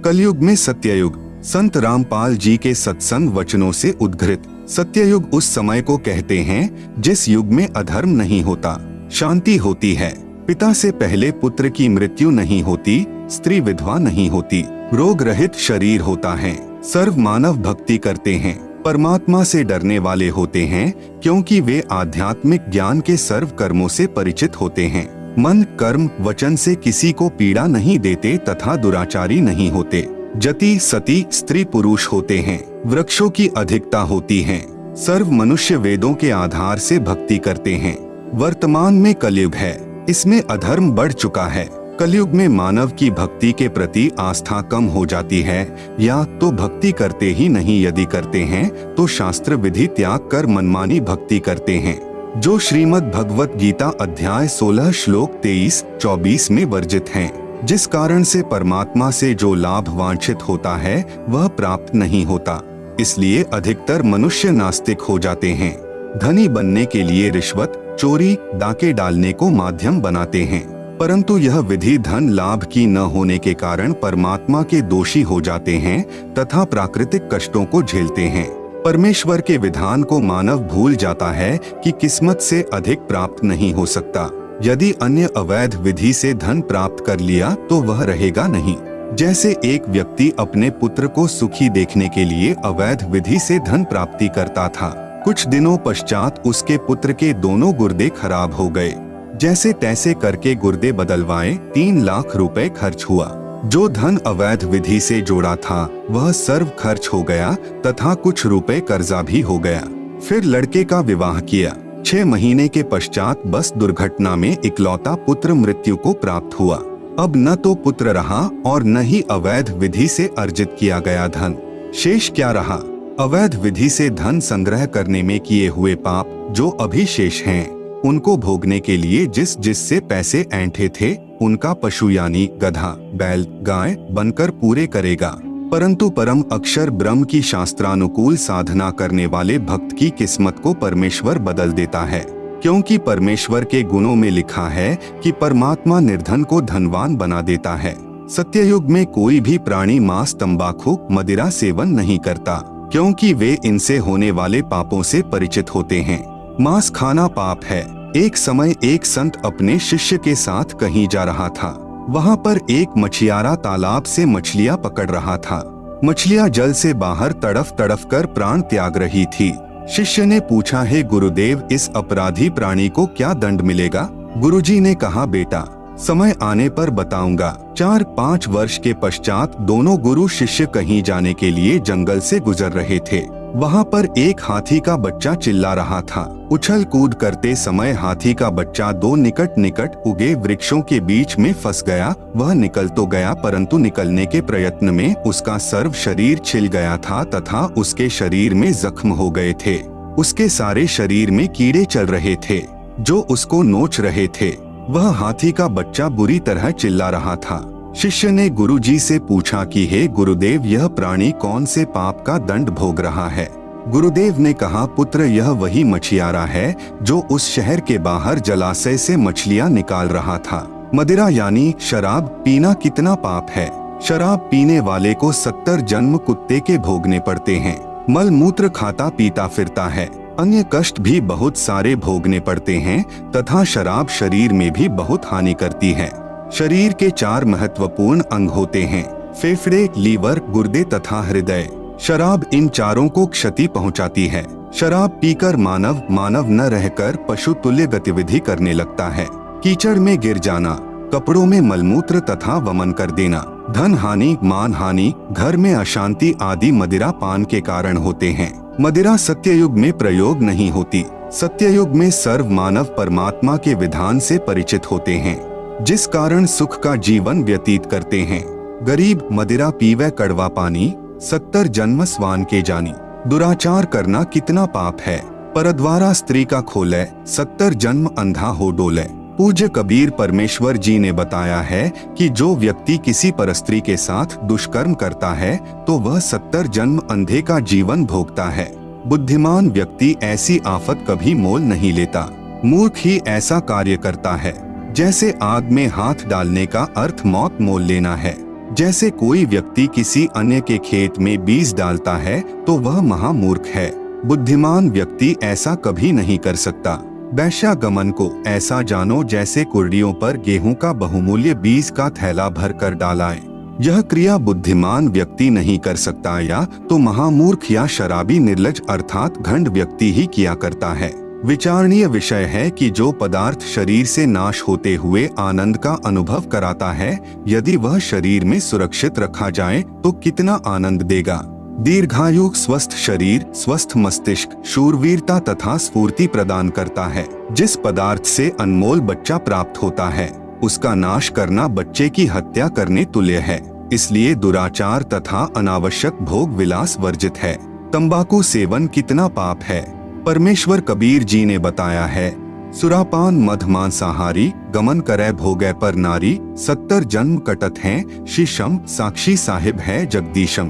कलयुग में सत्ययुग। संत रामपाल जी के सत्संग वचनों से उद्घृत। सत्ययुग उस समय को कहते हैं जिस युग में अधर्म नहीं होता, शांति होती है, पिता से पहले पुत्र की मृत्यु नहीं होती, स्त्री विधवा नहीं होती, रोग रहित शरीर होता है, सर्व मानव भक्ति करते हैं, परमात्मा से डरने वाले होते हैं क्योंकि वे आध्यात्मिक ज्ञान के सर्व कर्मों से परिचित होते हैं, मन कर्म वचन से किसी को पीड़ा नहीं देते तथा दुराचारी नहीं होते, जति सती स्त्री पुरुष होते हैं, वृक्षों की अधिकता होती है, सर्व मनुष्य वेदों के आधार से भक्ति करते हैं। वर्तमान में कलयुग है, इसमें अधर्म बढ़ चुका है। कलयुग में मानव की भक्ति के प्रति आस्था कम हो जाती है, या तो भक्ति करते ही नहीं, यदि करते हैं तो शास्त्र विधि त्याग कर मनमानी भक्ति करते हैं, जो श्रीमद् भगवत गीता अध्याय 16 श्लोक 23-24 में वर्जित हैं, जिस कारण से परमात्मा से जो लाभ वांछित होता है वह प्राप्त नहीं होता। इसलिए अधिकतर मनुष्य नास्तिक हो जाते हैं। धनी बनने के लिए रिश्वत, चोरी, डाके डालने को माध्यम बनाते हैं, परंतु यह विधि धन लाभ की न होने के कारण परमात्मा के दोषी हो जाते हैं तथा प्राकृतिक कष्टों को झेलते हैं। परमेश्वर के विधान को मानव भूल जाता है कि किस्मत से अधिक प्राप्त नहीं हो सकता। यदि अन्य अवैध विधि से धन प्राप्त कर लिया तो वह रहेगा नहीं। जैसे एक व्यक्ति अपने पुत्र को सुखी देखने के लिए अवैध विधि से धन प्राप्ति करता था, कुछ दिनों पश्चात उसके पुत्र के दोनों गुर्दे खराब हो गए। जैसे तैसे करके गुर्दे बदलवाए 3 लाख रुपए खर्च हुआ। जो धन अवैध विधि से जोड़ा था वह सर्व खर्च हो गया तथा कुछ रुपए कर्जा भी हो गया। फिर लड़के का विवाह किया। 6 महीने के पश्चात बस दुर्घटना में इकलौता पुत्र मृत्यु को प्राप्त हुआ। अब न तो पुत्र रहा और न ही अवैध विधि से अर्जित किया गया धन। शेष क्या रहा? अवैध विधि से धन संग्रह करने में किए हुए पाप जो अभी शेष हैं, उनको भोगने के लिए जिससे पैसे ऐंठे थे उनका पशु यानी गधा, बैल, गाय बनकर पूरे करेगा। परंतु परम अक्षर ब्रह्म की शास्त्रानुकूल साधना करने वाले भक्त की किस्मत को परमेश्वर बदल देता है, क्योंकि परमेश्वर के गुणों में लिखा है कि परमात्मा निर्धन को धनवान बना देता है। सत्ययुग में कोई भी प्राणी मांस, तंबाकू, मदिरा सेवन नहीं करता, क्योंकि वे इनसे होने वाले पापों से परिचित होते हैं। मांस खाना पाप है। एक समय एक संत अपने शिष्य के साथ कहीं जा रहा था। वहाँ पर एक मछियारा तालाब से मछलियाँ पकड़ रहा था। मछलियाँ जल से बाहर तड़फ तड़फ कर प्राण त्याग रही थी। शिष्य ने पूछा, हे गुरुदेव, इस अपराधी प्राणी को क्या दंड मिलेगा? गुरुजी ने कहा, बेटा समय आने पर बताऊंगा। 4-5 वर्ष के पश्चात दोनों गुरु शिष्य कहीं जाने के लिए जंगल से गुजर रहे थे। वहाँ पर एक हाथी का बच्चा चिल्ला रहा था। उछल कूद करते समय हाथी का बच्चा 2 निकट निकट उगे वृक्षों के बीच में फंस गया। वह निकल तो गया, परंतु निकलने के प्रयत्न में उसका सर्व शरीर छिल गया था तथा उसके शरीर में जख्म हो गए थे। उसके सारे शरीर में कीड़े चल रहे थे जो उसको नोच रहे थे। वह हाथी का बच्चा बुरी तरह चिल्ला रहा था। शिष्य ने गुरुजी से पूछा कि हे गुरुदेव, यह प्राणी कौन से पाप का दंड भोग रहा है? गुरुदेव ने कहा, पुत्र, यह वही मछियारा है जो उस शहर के बाहर जलाशय से मछलियां निकाल रहा था। मदिरा यानी शराब पीना कितना पाप है। शराब पीने वाले को 70 जन्म कुत्ते के भोगने पड़ते हैं। मल मूत्र खाता पीता फिरता है। अन्य कष्ट भी बहुत सारे भोगने पड़ते हैं तथा शराब शरीर में भी बहुत हानि करती है। शरीर के 4 महत्वपूर्ण अंग होते हैं, फेफड़े, लीवर, गुर्दे तथा हृदय। शराब इन चारों को क्षति पहुंचाती है। शराब पीकर मानव न रहकर पशु तुल्य गतिविधि करने लगता है। कीचड़ में गिर जाना, कपड़ों में मलमूत्र तथा वमन कर देना, धन हानि, मान हानि, घर में अशांति आदि मदिरा पान के कारण होते हैं। मदिरा सत्ययुग में प्रयोग नहीं होती। सत्ययुग में सर्व मानव परमात्मा के विधान से परिचित होते हैं, जिस कारण सुख का जीवन व्यतीत करते हैं। गरीब मदिरा पीवे कड़वा पानी, 70 जन्म स्वान के जानी। दुराचार करना कितना पाप है। परद्वारा स्त्री का खोले, 70 जन्म अंधा हो डोले। पूज्य कबीर परमेश्वर जी ने बताया है कि जो व्यक्ति किसी परस्त्री के साथ दुष्कर्म करता है तो वह 70 जन्म अंधे का जीवन भोगता है। बुद्धिमान व्यक्ति ऐसी आफत कभी मोल नहीं लेता। मूर्ख ही ऐसा कार्य करता है। जैसे आग में हाथ डालने का अर्थ मौत मोल लेना है, जैसे कोई व्यक्ति किसी अन्य के खेत में बीज डालता है तो वह महामूर्ख है। बुद्धिमान व्यक्ति ऐसा कभी नहीं कर सकता। वैश्यागमन को ऐसा जानो जैसे कुर्डियों पर गेहूं का बहुमूल्य बीज का थैला भर कर डालाए। यह क्रिया बुद्धिमान व्यक्ति नहीं कर सकता, या तो महामूर्ख या शराबी निर्लज अर्थात घंड व्यक्ति ही किया करता है। विचारणीय विषय है कि जो पदार्थ शरीर से नाश होते हुए आनंद का अनुभव कराता है, यदि वह शरीर में सुरक्षित रखा जाए तो कितना आनंद देगा। दीर्घायु स्वस्थ शरीर, स्वस्थ मस्तिष्क, शूरवीरता तथा स्फूर्ति प्रदान करता है। जिस पदार्थ से अनमोल बच्चा प्राप्त होता है, उसका नाश करना बच्चे की हत्या करने तुल्य है। इसलिए दुराचार तथा अनावश्यक भोग विलास वर्जित है। तंबाकू सेवन कितना पाप है। परमेश्वर कबीर जी ने बताया है, सुरापान मध मांसाहारी, गमन करे भोगे पर नारी, 70 जन्म कटत हैं, शीशम साक्षी साहिब है जगदीशम।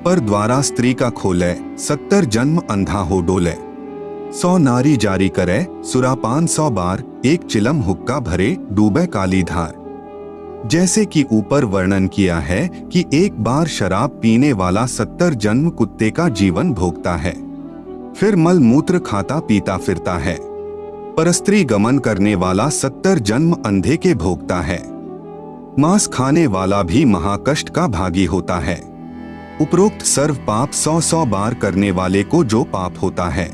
पर द्वारा स्त्री का खोले, 70 जन्म अंधा हो डोले। 100 नारी जारी करे, सुरापान 100 बार, एक चिलम हुक्का भरे, डूबे काली धार। जैसे कि ऊपर वर्णन किया है कि एक बार शराब पीने वाला 70 जन्म कुत्ते का जीवन भोगता है, फिर मल मूत्र खाता पीता फिरता है। परस्त्री गमन करने वाला 70 जन्म अंधे के भोगता है। मांस खाने वाला भी महाकष्ट का भागी होता है। उपरोक्त सर्व पाप 100 बार करने वाले को जो पाप होता है,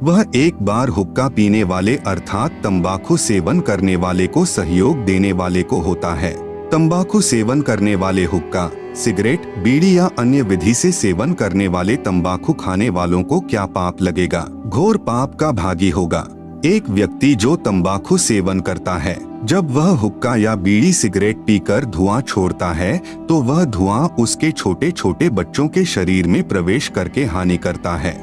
वह एक बार हुक्का पीने वाले अर्थात तंबाकू सेवन करने वाले को सहयोग देने वाले को होता है। तंबाकू सेवन करने वाले हुक्का, सिगरेट, बीड़ी या अन्य विधि से सेवन करने वाले तंबाकू खाने वालों को क्या पाप लगेगा? घोर पाप का भागी होगा। एक व्यक्ति जो तंबाकू सेवन करता है, जब वह हुक्का या बीड़ी सिगरेट पीकर धुआं छोड़ता है तो वह धुआं उसके छोटे छोटे बच्चों के शरीर में प्रवेश करके हानि करता है।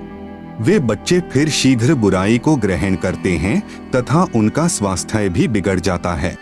वे बच्चे फिर शीघ्र बुराई को ग्रहण करते हैं तथा उनका स्वास्थ्य भी बिगड़ जाता है।